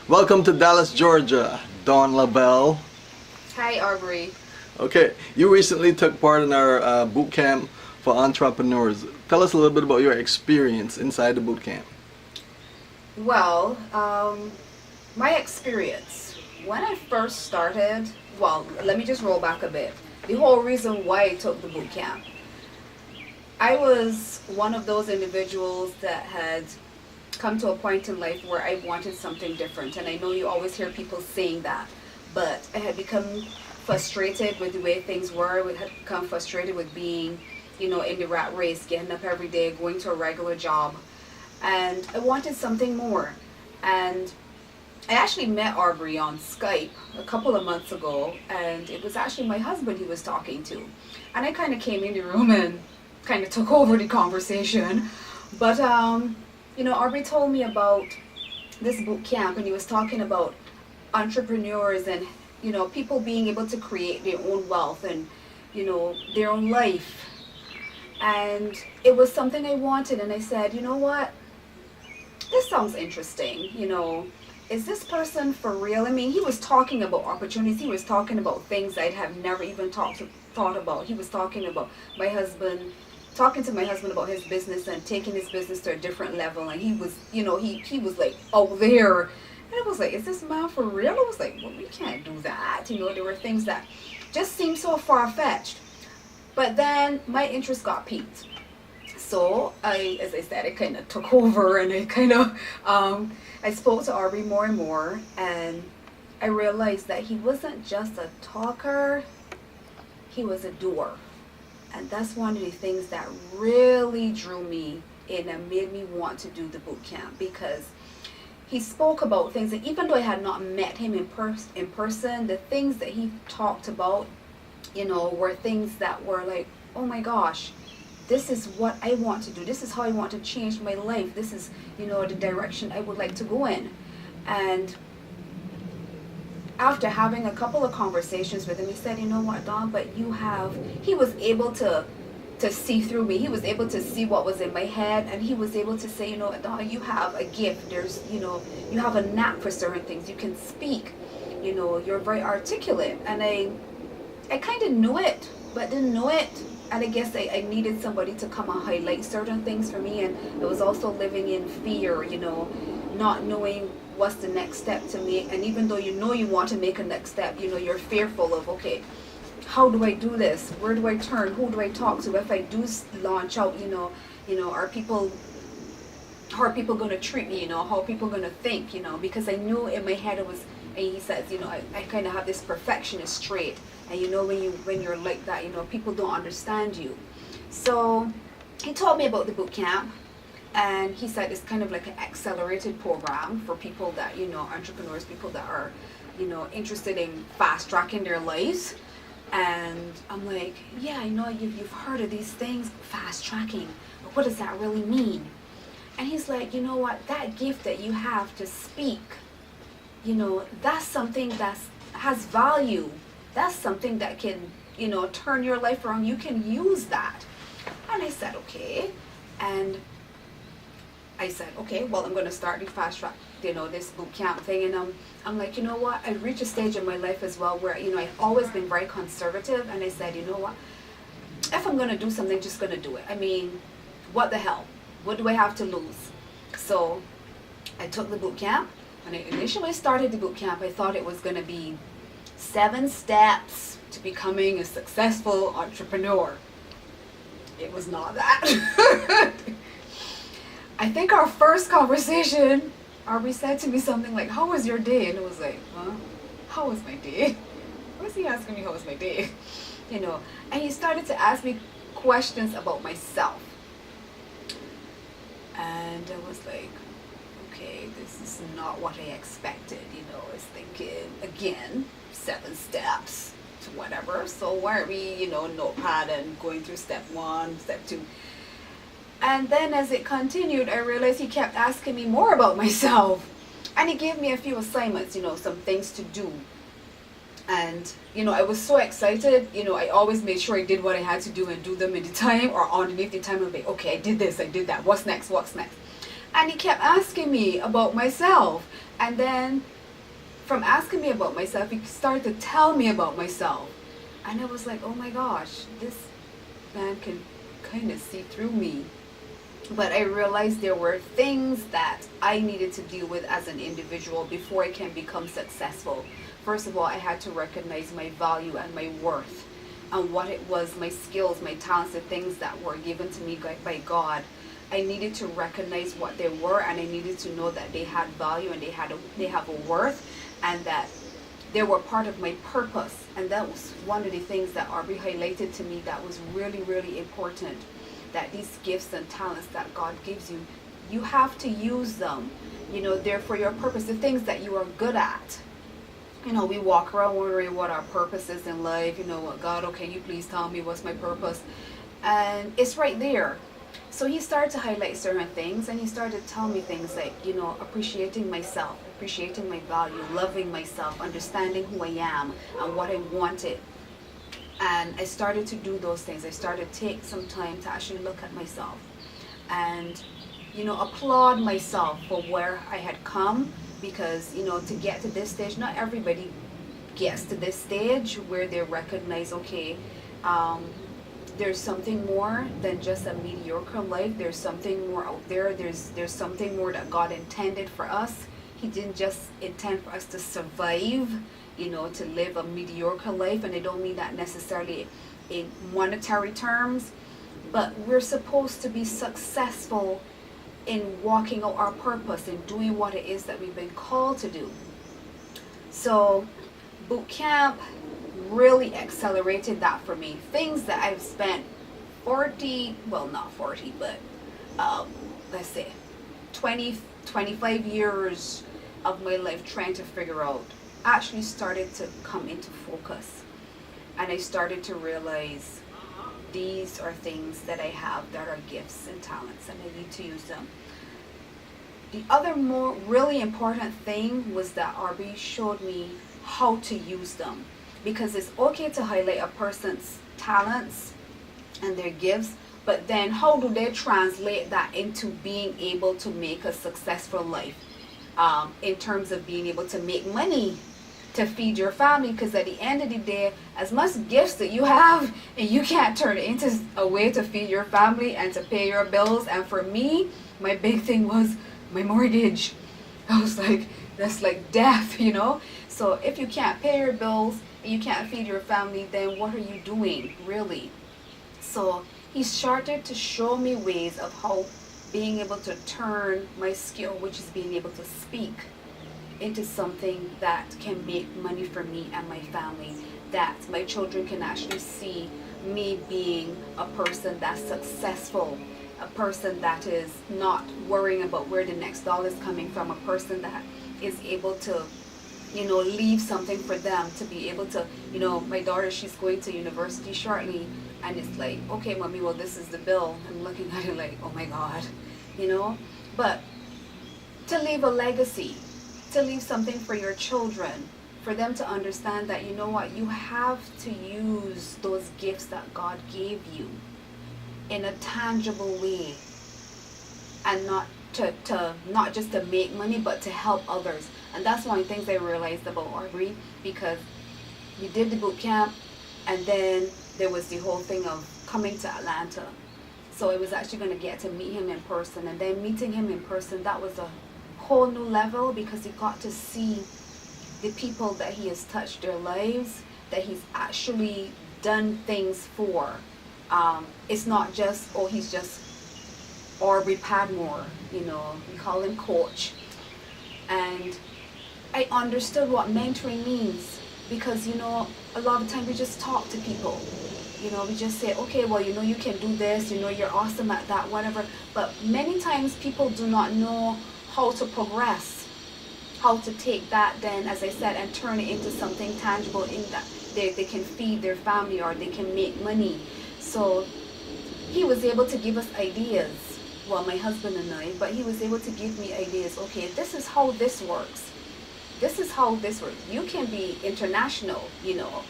Welcome to Dallas, Georgia, Don Lovell. Hi, Aubrey. Okay, you recently took part in our boot camp for entrepreneurs. Tell us a little bit about your experience inside the boot camp. Well, my experience when I first started. Well, let me just roll back a bit. The whole reason why I took the boot camp, I was one of those individuals that had come to a point in life where I wanted something different, and I know you always hear people saying that, but I had become frustrated with the way things were. I had become frustrated with being, in the rat race, getting up every day, going to a regular job, and I wanted something more. And I actually met Aubrey on Skype a couple of months ago, and it was actually my husband he was talking to. And I kind of came in the room and kind of took over the conversation. But, Aubrey told me about this boot camp, and he was talking about entrepreneurs and, people being able to create their own wealth and, their own life. And it was something I wanted, and I said, you know what? This sounds interesting, Is this person for real? I mean, he was talking about opportunities. He was talking about things I'd have never even thought about. He was talking about talking to my husband about his business and taking his business to a different level. And he was, he was like out there. And I was like, is this man for real? I was like, well, we can't do that. There were things that just seemed so far-fetched. But then my interest got piqued. So as I said, I kind of took over, and I spoke to Aubrey more and more, and I realized that he wasn't just a talker, he was a doer. And that's one of the things that really drew me in and made me want to do the boot camp, because he spoke about things, and even though I had not met him in person, the things that he talked about, were things that were like, oh my gosh, this is what I want to do. This is how I want to change my life. This is, the direction I would like to go in. And after having a couple of conversations with him, he said, you know what, Dawn, but he was able to see through me. He was able to see what was in my head, and he was able to say, Dawn, you have a gift. There's, you have a knack for certain things. You can speak. You're very articulate. And I kind of knew it, but didn't know it. And I guess I needed somebody to come and highlight certain things for me. And I was also living in fear, not knowing what's the next step to make. And even though you want to make a next step, you're fearful of, okay, how do I do this? Where do I turn? Who do I talk to? If I do launch out, are people going to treat me? How are people going to think? Because I knew in my head it was, and he says, I kind of have this perfectionist trait. And when you're like that, people don't understand you. So he told me about the boot camp, and he said it's kind of like an accelerated program for people that, entrepreneurs, people that are, interested in fast tracking their lives. And I'm like, yeah, I know you've heard of these things, fast tracking, but what does that really mean? And he's like, you know what, that gift that you have to speak, that's something that has value. That's something that can, turn your life around. You can use that. And I said, okay. And I said, okay, well, I'm going to start the fast track, this boot camp thing. And I'm like, you know what? I reached a stage in my life as well where, I've always been very conservative. And I said, you know what? If I'm going to do something, just going to do it. I mean, what the hell? What do I have to lose? So I took the boot camp. When I initially started the boot camp, I thought it was going to be 7 steps to becoming a successful entrepreneur. It was not that. I think our first conversation, Aubrey said to me something like, how was your day? And it was like, huh? How was my day? Why is he asking me how was my day? And he started to ask me questions about myself. And I was like, okay, this is not what I expected. I was thinking, again, 7 steps to whatever. So why aren't we, notepad and going through step 1, step 2? And then as it continued, I realized he kept asking me more about myself. And he gave me a few assignments, some things to do. And, I was so excited, I always made sure I did what I had to do and do them in the time or underneath the time. I'd be, okay, I did this, I did that. What's next? And he kept asking me about myself. And then from asking me about myself, he started to tell me about myself. And I was like, oh my gosh, this man can kind of see through me. But I realized there were things that I needed to deal with as an individual before I can become successful. First of all, I had to recognize my value and my worth and what it was, my skills, my talents, the things that were given to me by God. I needed to recognize what they were, and I needed to know that they had value and they have a worth, and that they were part of my purpose. And that was one of the things that Aubrey highlighted to me that was really, really important. That these gifts and talents that God gives you, you have to use them. You know, they're for your purpose, the things that you are good at. You know, we walk around wondering what our purpose is in life. You know, what, God, okay, you please tell me what's my purpose. And it's right there. So he started to highlight certain things, and he started to tell me things like, you know, appreciating myself, appreciating my value, loving myself, understanding who I am and what I wanted. And I started to do those things. I started to take some time to actually look at myself and, you know, applaud myself for where I had come. Because, you know, to get to this stage, not everybody gets to this stage where they recognize, okay, there's something more than just a mediocre life. There's something more out there. There's something more that God intended for us. He didn't just intend for us to survive, you know, to live a mediocre life. And I don't mean that necessarily in monetary terms, but we're supposed to be successful in walking out our purpose and doing what it is that we've been called to do. So boot camp really accelerated that for me. Things that I've spent 25 years of my life trying to figure out actually started to come into focus. And I started to realize these are things that I have that are gifts and talents, and I need to use them. The other really important thing was that RB showed me how to use them. Because it's okay to highlight a person's talents and their gifts, but then how do they translate that into being able to make a successful life? In terms of being able to make money to feed your family, because at the end of the day, as much gifts that you have, and you can't turn it into a way to feed your family and to pay your bills. And for me, my big thing was my mortgage. I was like, that's like death, you know? So if you can't pay your bills and you can't feed your family, then what are you doing, really? So he started to show me ways of how being able to turn my skill, which is being able to speak, into something that can make money for me and my family, that my children can actually see me being a person that's successful, a person that is not worrying about where the next dollar is coming from, a person that is able to, you know, leave something for them to be able to, you know, my daughter, she's going to university shortly, and it's like, okay, mommy, well, this is the bill. I'm looking at it like, oh my God, you know, but to leave a legacy, to leave something for your children, for them to understand that, you know what, you have to use those gifts that God gave you in a tangible way, and not not just to make money, but to help others. And that's one of the things I realized about Aubrey, because we did the boot camp, and then there was the whole thing of coming to Atlanta. So I was actually going to get to meet him in person, and then meeting him in person, that was a whole new level, because he got to see the people that he has touched their lives, that he's actually done things for. It's not just, oh, he's just Aubrey Padmore, you know, we call him coach. And I understood what mentoring means, because, you know, a lot of times we just talk to people. You know, we just say, okay, well, you know, you can do this, you know, you're awesome at that, whatever. But many times people do not know how to progress, how to take that then, as I said, and turn it into something tangible in that they can feed their family or they can make money. So he was able to give us ideas, well, my husband and I, but he was able to give me ideas. Okay, this is how this works. This is how this works. You can be international, you know,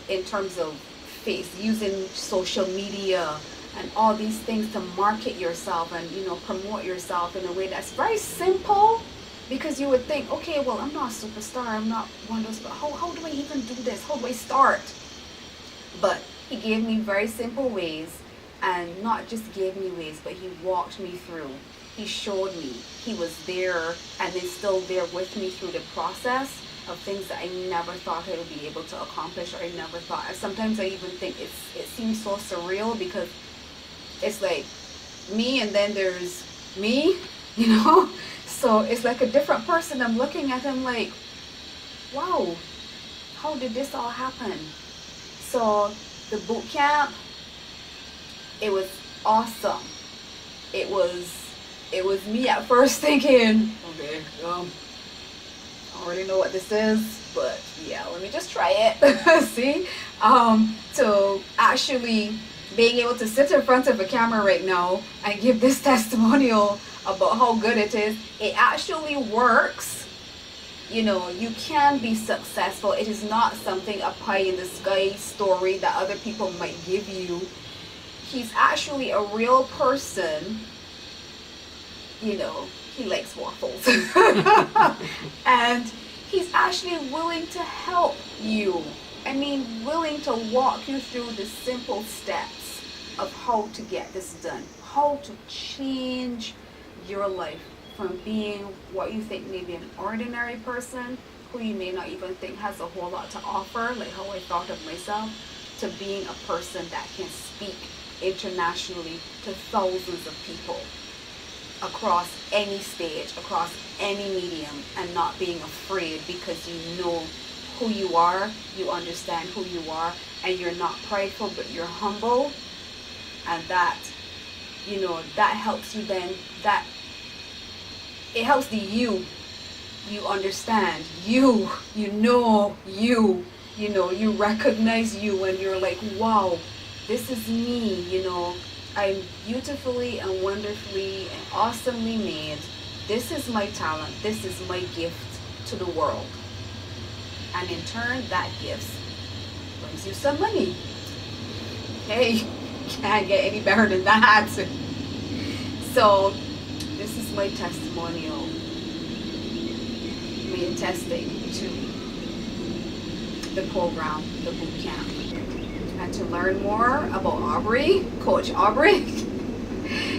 in terms of using social media and all these things to market yourself and, you know, promote yourself in a way that's very simple, Because you would think, okay, well, I'm not a superstar, I'm not one of those, but how do I even do this? How do I start? But he gave me very simple ways, and not just gave me ways, but he walked me through. He showed me. He was there and is still there with me through the process of things that I never thought I would be able to accomplish, or I never thought. Sometimes I even think it seems so surreal, because it's like me and then there's me, you know? So it's like a different person. I'm looking at him like, wow, how did this all happen? So the boot camp, it was awesome. It was me at first thinking, okay, I already know what this is, but yeah, let me just try it. See, to actually being able to sit in front of a camera right now and give this testimonial about how good it is. It actually works. You know, you can be successful. It is not something a pie in the sky story that other people might give you. He's actually a real person. You know, he likes waffles. And he's actually willing to help you. I mean, willing to walk you through the simple steps of how to get this done. How to change your life from being what you think maybe an ordinary person, who you may not even think has a whole lot to offer, like how I thought of myself, to being a person that can speak internationally to thousands of people across any stage, across any medium, and not being afraid, because you know who you are, you understand who you are, and you're not prideful, but you're humble. And that, you know, that helps you then, that it helps the you understand, you know, you know, you recognize you, and you're like, wow, this is me, you know, I'm beautifully and wonderfully and awesomely made. This is my talent, this is my gift to the world. And in turn, that gift brings you some money. Hey, can't get any better than that. So this is my testimonial, me attesting to the program, the boot camp. And to learn more about Aubrey, Coach Aubrey,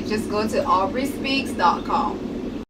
just go to aubreyspeaks.com.